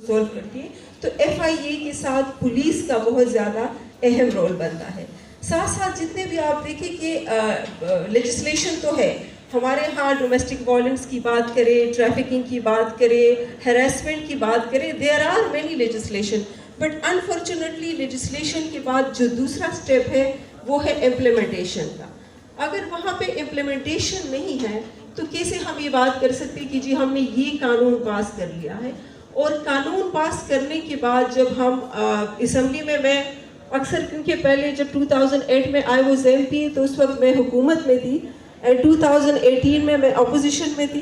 Solve کرتی ہے. تو FIA کے ساتھ پولیس کا بہت زیادہ اہم رول بنتا ہے. ساتھ ساتھ جتنے بھی آپ دیکھیں کہ لیجسلیشن تو ہے ہمارے ہاں، ڈومیسٹک وائلنس کی بات کریں، ٹریفکنگ کی بات کریں، ہیراسمنٹ کی بات کریں، there are many legislation. But unfortunately legislation کے بعد جو دوسرا اسٹیپ ہے وہ ہے امپلیمنٹیشن کا. اگر وہاں پہ امپلیمنٹیشن نہیں ہے تو کیسے ہم یہ بات کر سکتے کہ جی ہم نے یہ قانون پاس کر لیا ہے. اور قانون پاس کرنے کے بعد جب ہم اسمبلی میں اکثر، کیونکہ پہلے جب 2008 میں آئی واز MP تو اس وقت میں حکومت میں تھی، اینڈ 2018 میں اپوزیشن میں تھی،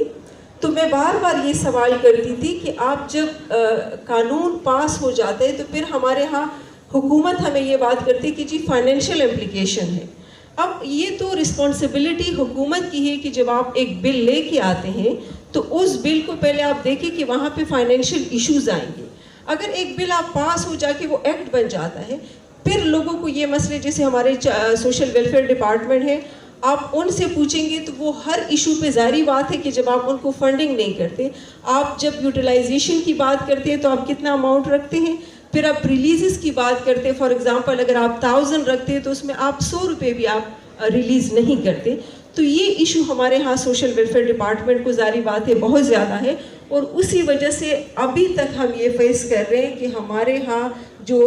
تو میں بار بار یہ سوال کرتی تھی کہ آپ جب قانون پاس ہو جاتے تو پھر ہمارے ہاں حکومت ہمیں یہ بات کرتی کہ جی فائنینشیل امپلیکیشن ہے. اب یہ تو رسپانسبلٹی حکومت کی ہے کہ جب آپ ایک بل لے کے آتے ہیں تو اس بل کو پہلے آپ دیکھیں کہ وہاں پہ فائنینشیل ایشوز آئیں گے. اگر ایک بل آپ پاس ہو جا کے وہ ایکٹ بن جاتا ہے، پھر لوگوں کو یہ مسئلے، جیسے ہمارے سوشل ویلفیئر ڈپارٹمنٹ ہے، آپ ان سے پوچھیں گے تو وہ ہر ایشو پہ ظاہری بات ہے کہ جب آپ ان کو فنڈنگ نہیں کرتے، آپ جب یوٹیلائزیشن کی بات کرتے ہیں تو آپ کتنا اماؤنٹ رکھتے ہیں، پھر آپ ریلیزز کی بات کرتے ہیں. فار ایگزامپل اگر آپ 1000 رکھتے ہیں تو اس میں آپ 100 روپے بھی آپ ریلیز نہیں کرتے. تو یہ ایشو ہمارے ہاں سوشل ویلفیئر ڈپارٹمنٹ کو ظاہری بات ہے بہت زیادہ ہے. اور اسی وجہ سے ابھی تک ہم یہ فیس کر رہے ہیں کہ ہمارے ہاں جو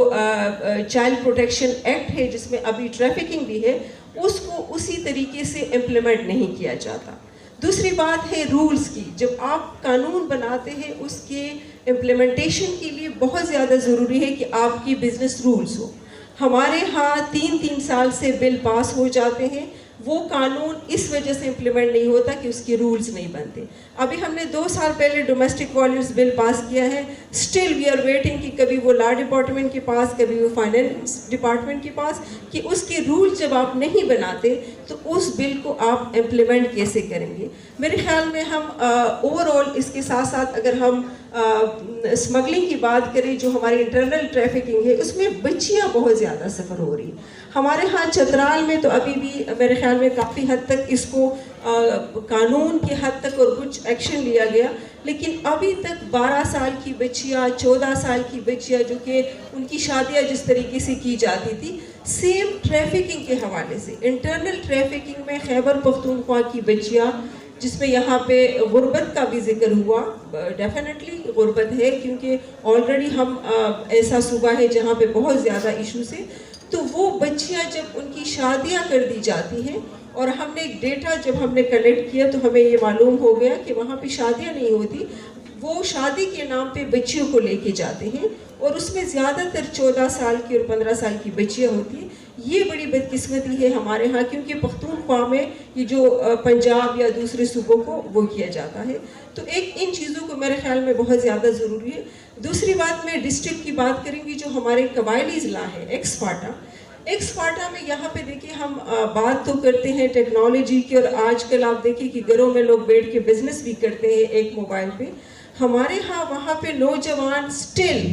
چائلڈ پروٹیکشن ایکٹ ہے جس میں ابھی ٹریفکنگ بھی ہے، اس کو اسی طریقے سے امپلیمنٹ نہیں کیا جاتا. دوسری بات ہے رولز کی. جب آپ قانون بناتے ہیں اس کے امپلیمنٹیشن کے لیے بہت زیادہ ضروری ہے کہ آپ کی بزنس رولز ہو. ہمارے ہاں 3 سال سے بل پاس ہو جاتے ہیں، وہ قانون اس وجہ سے امپلیمنٹ نہیں ہوتا کہ اس کے رولز نہیں بنتے. ابھی ہم نے 2 سال پہلے ڈومیسٹک وائلنس بل پاس کیا ہے، اسٹل وی آر ویٹنگ کہ کبھی وہ لا ڈپارٹمنٹ کے پاس، کبھی وہ فائنینس ڈپارٹمنٹ کے پاس، کہ اس کے رول جب آپ نہیں بناتے تو اس بل کو آپ امپلیمنٹ کیسے کریں گے. میرے خیال میں ہم اوور آل اس کے ساتھ ساتھ اگر ہم اسمگلنگ کی بات کریں، جو ہماری انٹرنل ٹریفکنگ ہے، اس میں بچیاں بہت زیادہ سفر ہو رہی ہیں. ہمارے ہاں چترال میں تو ابھی بھی میرے خیال میں کافی حد تک اس کو قانون کے حد تک اور کچھ ایکشن لیا گیا، لیکن ابھی تک 12 سال کی بچیاں، 14 سال کی بچیاں، جو کہ ان کی شادیاں جس طریقے سے کی جاتی تھی، سیم ٹریفکنگ کے حوالے سے انٹرنل ٹریفکنگ میں خیبر پختونخوا کی بچیاں، جس میں یہاں پہ غربت کا بھی ذکر ہوا. ڈیفینیٹلی غربت ہے کیونکہ آلریڈی ہم ایسا صوبہ ہے جہاں پہ بہت زیادہ ایشوز ہیں. تو وہ بچیاں جب ان کی شادیاں کر دی جاتی ہیں، اور ہم نے ایک ڈیٹا جب ہم نے کلیکٹ کیا تو ہمیں یہ معلوم ہو گیا کہ وہاں پہ شادیاں نہیں ہوتی، وہ شادی کے نام پہ بچیوں کو لے کے جاتے ہیں، اور اس میں زیادہ تر 14 سال کی اور 15 سال کی بچیاں ہوتی ہیں. یہ بڑی بدقسمتی ہے ہمارے ہاں، کیونکہ پختونخوا میں یہ جو پنجاب یا دوسرے صوبوں کو وہ کیا جاتا ہے. تو ایک ان چیزوں کو میرے خیال میں بہت زیادہ ضروری ہے. دوسری بات میں ڈسٹرکٹ کی بات کریں گی، جو ہمارے قبائلی اضلاع ہے ایکس فاٹا میں یہاں پہ دیکھیں ہم بات تو کرتے ہیں ٹیکنالوجی کی، اور آج کل آپ دیکھیں کہ گھروں میں لوگ بیٹھ کے بزنس بھی کرتے ہیں ایک موبائل پہ. ہمارے ہاں وہاں پہ نوجوان سٹل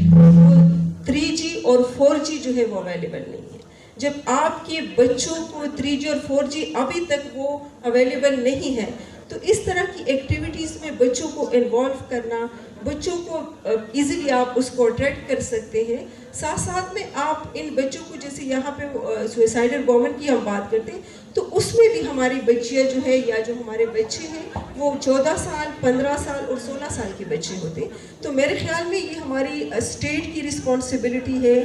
3G اور 4G جو ہے وہ اویلیبل نہیں ہے. جب آپ کے بچوں کو 3G اور 4G ابھی تک وہ اویلیبل نہیں ہے، تو اس طرح کی ایکٹیویٹیز میں بچوں کو انوالو کرنا، بچوں کو ایزیلی آپ اس کو اٹریکٹ کر سکتے ہیں. ساتھ ساتھ میں آپ ان بچوں کو، جیسے یہاں پہ سوئسائڈل گورنمنٹ کی ہم بات کرتے ہیں، تو اس میں بھی ہماری بچیاں جو ہے یا جو ہمارے بچے ہیں وہ 14 سال 15 سال اور 16 سال کے بچے ہوتے ہیں. تو میرے خیال میں یہ ہماری اسٹیٹ کی رسپانسبلٹی ہے،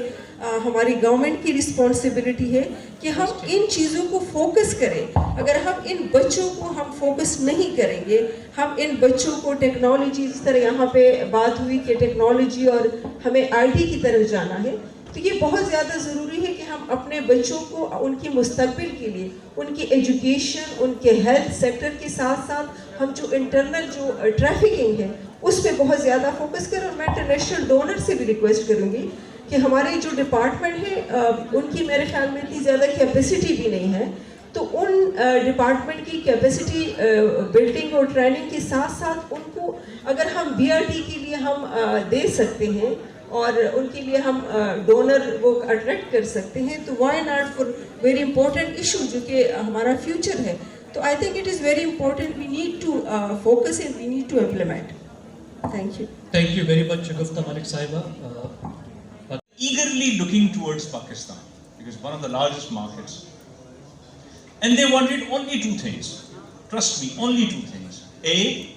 ہماری گورنمنٹ کی رسپانسبلٹی ہے کہ ہم ان چیزوں کو فوکس کریں. اگر ہم ان بچوں کو ہم فوکس نہیں کریں گے، ہم ان بچوں کو ٹیکنالوجی، جس طرح یہاں پہ بات ہوئی کہ ٹیکنالوجی اور ہمیں IT کی طرف جانا ہے، تو یہ بہت زیادہ ضروری ہے کہ ہم اپنے بچوں کو ان کی مستقبل کے لیے، ان کی ایجوکیشن، ان کے ہیلتھ سیکٹر کے ساتھ ساتھ ہم جو انٹرنل جو ٹریفکنگ ہے اس پہ بہت زیادہ فوکس کریں. اور میں انٹرنیشنل ڈونر سے بھی ریکویسٹ کروں گی کہ ہمارے جو ڈپارٹمنٹ ہے ان کی میرے خیال میں اتنی زیادہ کیپیسٹی بھی نہیں ہے، تو ان ڈپارٹمنٹ کی کیپیسٹی بلڈنگ اور ٹریننگ کے ساتھ ساتھ ان کو اگر ہم BRT کے لیے ہم دے سکتے ہیں اور ان کے لیے ہم ڈونر وہ اٹریکٹ کر سکتے ہیں، تو why not for very important issue جو کہ ہمارا فیوچر ہے. تو I think it is very important, we need to focus and we need to implement. Thank you. Thank you very much, Gupta Malik Sahiba. Eagerly looking towards Pakistan because one of the largest markets, and they wanted only two things. Trust me, only two things. A,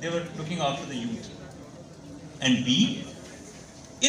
They were looking after the youth. And B,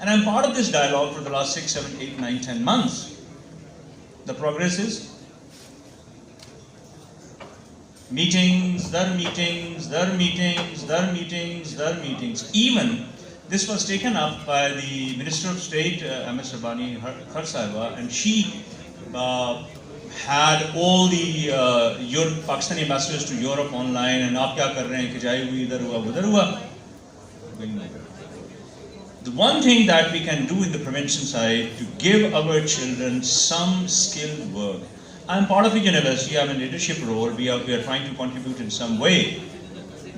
And I'm part of this dialogue for the last 6, 7, 8, 9, 10 months. The progress is meetings, their meetings, their meetings, their meetings, their meetings. Even this was taken up by the Minister of State, MS Rabbani Khar Sahiba, and she had all the Pakistani ambassadors to Europe online, and aap kya kar rahe hain, ki jai hui idhar hua udhar hua. The one thing that we can do in the prevention side to give our children some skilled work. I'm part of a university, I'm in a leadership role, we are trying to contribute in some way.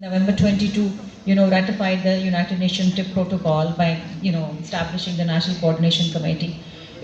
November 22, ratified the United Nations TIP protocol by, establishing the National Coordination Committee.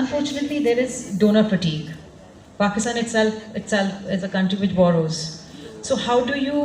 Unfortunately, there is donor fatigue. Pakistan itself is a country which borrows. So how do you,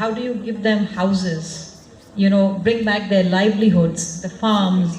How do you give them houses? Bring back their livelihoods, the farms,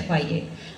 FIA,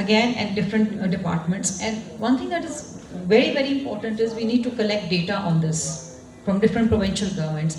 Again, and different departments. And one thing that is very, very important is we need to collect data on this from different provincial governments.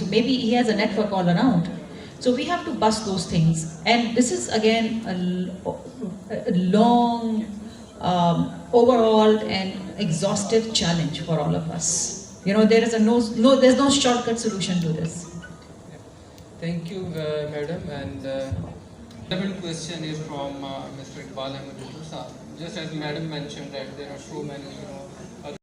so maybe he has a network all around. So we have to bust those things. And this is again a long, overall and exhaustive challenge for all of us. There is there's no shortcut solution to this. Thank you, madam. And relevant question is from Mr. Iqbal Ahmed Musa. Just as madam mentioned that there are so many,